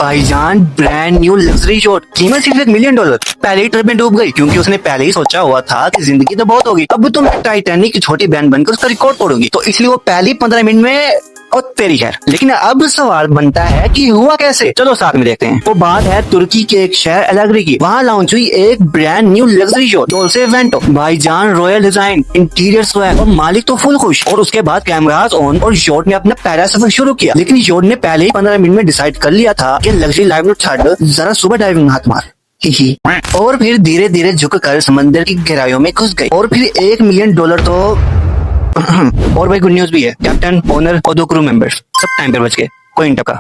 भाईजान brand new luxury shot, कीमत सिर्फ $1 मिलियन। पहले ही ट्रिप में डूब गई क्योंकि उसने पहले ही सोचा हुआ था कि जिंदगी तो बहुत होगी, अब तुम टाइटैनिक की छोटी बहन बनकर उसका रिकॉर्ड तोड़ोगी, तो इसलिए वो पहली 15 मिनट में और तेरी खैर। लेकिन अब सवाल बनता है कि हुआ कैसे, चलो साथ में देखते हैं। वो बात है तुर्की के एक शहर एलेग्री की। वहाँ लॉन्च हुई एक brand new luxury shot Dolce Vento. भाईजान रॉयल डिजाइन, इंटीरियर स्वैग और मालिक तो फुल खुश। और उसके बाद कैमरास ऑन और शॉट ने अपना पहला सफर शुरू किया। लेकिन शॉट ने पहले ही 15 मिनट में डिसाइड कर लिया था कि लग्जरी लाइफ में छड़ जरा सुबह डाइविंग हाथ मार ही। और फिर धीरे धीरे झुक कर समंदर की गहराइयों में घुस गई। और फिर $1 मिलियन तो और भाई गुड न्यूज भी है, कैप्टन, ओनर और 2 क्रू मेंबर्स सब टाइम पर बच गए, कोई नहीं टपका।